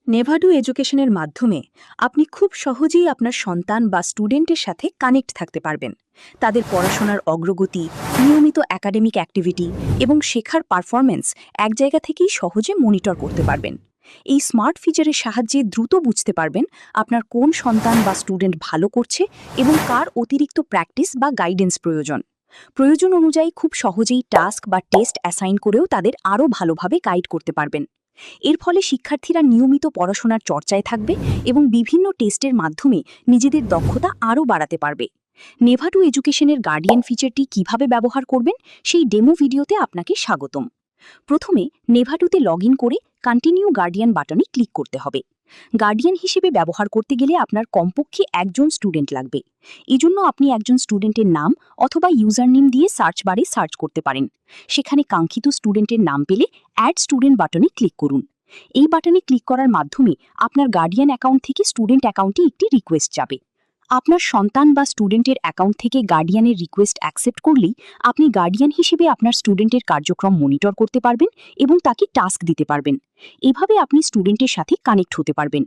নেভাডু এডুকেশনের মাধ্যমে আপনি খুব সহজেই আপনার সন্তান বা স্টুডেন্টের সাথে কানেক্ট থাকতে পারবেন। তাদের পড়াশোনার অগ্রগতি, নিয়মিত একাডেমিক অ্যাক্টিভিটি এবং শেখার পারফরম্যান্স এক জায়গা থেকেই সহজে মনিটর করতে পারবেন। এই স্মার্ট ফিচারের সাহায্যে দ্রুত বুঝতে পারবেন আপনার কোন সন্তান বা স্টুডেন্ট ভালো করছে এবং কার অতিরিক্ত প্র্যাকটিস বা গাইডেন্স প্রয়োজন। প্রয়োজন অনুযায়ী খুব সহজেই টাস্ক বা টেস্ট অ্যাসাইন করেও তাদের আরও ভালোভাবে গাইড করতে পারবেন। এর ফলে শিক্ষার্থীরা নিয়মিত পড়াশোনার চর্চায় থাকবে এবং বিভিন্ন টেস্টের মাধ্যমে নিজেদের দক্ষতা আরও বাড়াতে পারবে। নেভাডু এডুকেশনের গার্ডিয়ান ফিচারটি কিভাবে ব্যবহার করবেন সেই ডেমো ভিডিওতে আপনাকে স্বাগতম। প্রথমে নেভাডুতে লগ করে কন্টিনিউ গার্ডিয়ান বাটনে ক্লিক করতে হবে। গার্ডিয়ান হিসেবে ব্যবহার করতে গেলে আপনার কমপক্ষে একজন স্টুডেন্ট লাগবে। এজন্য আপনি একজন স্টুডেন্টের নাম অথবা ইউজার নেম দিয়ে সার্চ বারে সার্চ করতে পারেন। সেখানে কাঙ্ক্ষিত স্টুডেন্টের নাম পেলে অ্যাড স্টুডেন্ট বাটনে ক্লিক করুন। এই বাটনে ক্লিক করার মাধ্যমে আপনার গার্ডিয়ান অ্যাকাউন্ট থেকে স্টুডেন্ট অ্যাকাউন্টে একটি রিকোয়েস্ট যাবে। আপনার সন্তান বা স্টুডেন্টের অ্যাকাউন্ট থেকে গার্ডিয়ানের রিকোয়েস্ট অ্যাকসেপ্ট করলেই আপনি গার্ডিয়ান হিসেবে আপনার স্টুডেন্টের কার্যক্রম মনিটর করতে পারবেন এবং তাকে টাস্ক দিতে পারবেন। এভাবে আপনি স্টুডেন্টের সাথে কানেক্ট হতে পারবেন।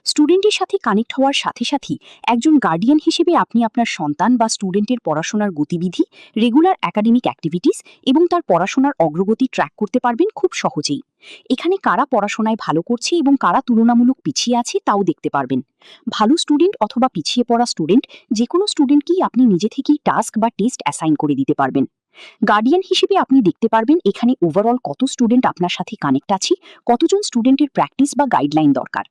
স্টুডেন্টের সাথে কানেক্ট হওয়ার সাথে সাথেই একজন গার্ডিয়ান হিসেবে আপনি আপনার সন্তান বা স্টুডেন্টের পড়াশোনার গতিবিধি, রেগুলার একাডেমিক অ্যাক্টিভিটিস এবং তার পড়াশোনার অগ্রগতি ট্র্যাক করতে পারবেন খুব সহজেই। এখানে কারা পড়াশোনায় ভালো করছে এবং কারা তুলনামূলক পিছিয়ে আছে তাও দেখতে পারবেন। ভালো স্টুডেন্ট অথবা পিছিয়ে পড়া স্টুডেন্ট, যে কোনো স্টুডেন্টকেই আপনি নিজে থেকেই টাস্ক বা টেস্ট অ্যাসাইন করে দিতে পারবেন। গার্ডিয়ান হিসেবে আপনি দেখতে পারবেন এখানে ওভারঅল কত স্টুডেন্ট আপনার সাথে কানেক্ট আছে, কতজন স্টুডেন্টের প্র্যাকটিস বা গাইডলাইন দরকার।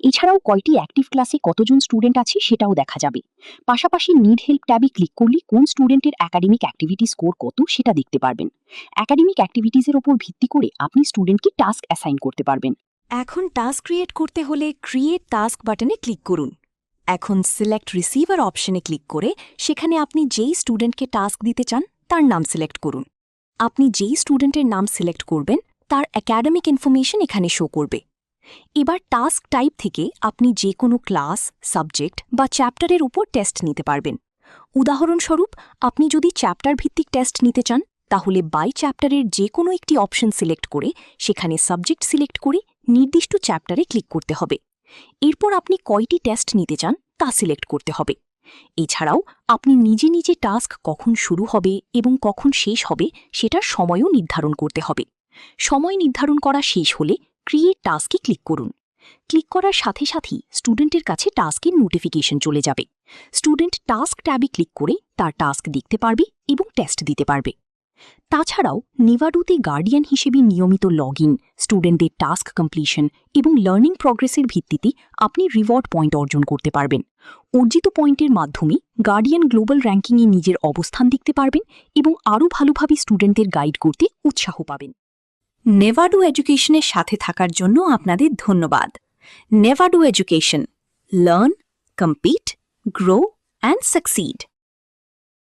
এছাড়াও কয়টি অ্যাক্টিভ ক্লাসে কতজন স্টুডেন্ট আছে সেটাও দেখা যাবে। পাশাপাশি নিড হেল্প ট্যাবে ক্লিক করলে কোন স্টুডেন্টের একাডেমিক অ্যাক্টিভিটি স্কোর কত সেটা দেখতে পারবেন। একাডেমিক অ্যাক্টিভিটিসের ওপর ভিত্তি করে আপনি স্টুডেন্টকে টাস্ক অ্যাসাইন করতে পারবেন। এখন টাস্ক ক্রিয়েট করতে হলে ক্রিয়েট টাস্ক বাটনে ক্লিক করুন। এখন সিলেক্ট রিসিভার অপশনে ক্লিক করে সেখানে আপনি যেই স্টুডেন্টকে টাস্ক দিতে চান তার নাম সিলেক্ট করুন। আপনি যেই স্টুডেন্টের নাম সিলেক্ট করবেন তার একাডেমিক ইনফরমেশন এখানে শো করবে। এবার টাস্ক টাইপ থেকে আপনি যে কোনো ক্লাস, সাবজেক্ট বা চ্যাপ্টারের উপর টেস্ট নিতে পারবেন। উদাহরণস্বরূপ, আপনি যদি চ্যাপ্টার ভিত্তিক টেস্ট নিতে চান তাহলে বাই চ্যাপ্টারের যে কোনো একটি অপশন সিলেক্ট করে সেখানে সাবজেক্ট সিলেক্ট করে নির্দিষ্ট চ্যাপ্টারে ক্লিক করতে হবে। এরপর আপনি কয়টি টেস্ট নিতে চান তা সিলেক্ট করতে হবে। এছাড়াও আপনি নিজে নিজে টাস্ক কখন শুরু হবে এবং কখন শেষ হবে সেটার সময়ও নির্ধারণ করতে হবে। সময় নির্ধারণ করা শেষ হলে ক্রিয়েট টাস্কে ক্লিক করুন। ক্লিক করার সাথে সাথেই স্টুডেন্টের কাছে টাস্কের নোটিফিকেশন চলে যাবে। স্টুডেন্ট টাস্ক ট্যাবে ক্লিক করে তার টাস্ক দেখতে পারবে এবং টেস্ট দিতে পারবে। তাছাড়াও নেভাডুতে গার্ডিয়ান হিসেবে নিয়মিত লগ স্টুডেন্টদের টাস্ক কমপ্লিশন এবং লার্নিং প্রগ্রেসের ভিত্তিতে আপনি রিওয়ার্ড পয়েন্ট অর্জন করতে পারবেন। অর্জিত পয়েন্টের মাধ্যমে গার্ডিয়ান গ্লোবাল র্যাঙ্কিংয়ে নিজের অবস্থান দেখতে পারবেন এবং আরও ভালোভাবে স্টুডেন্টদের গাইড করতে উৎসাহ পাবেন। নেভাডু এডুকেশনের সাথে থাকার জন্য আপনাদের ধন্যবাদ। নেভাডু education, learn, compete, grow and succeed.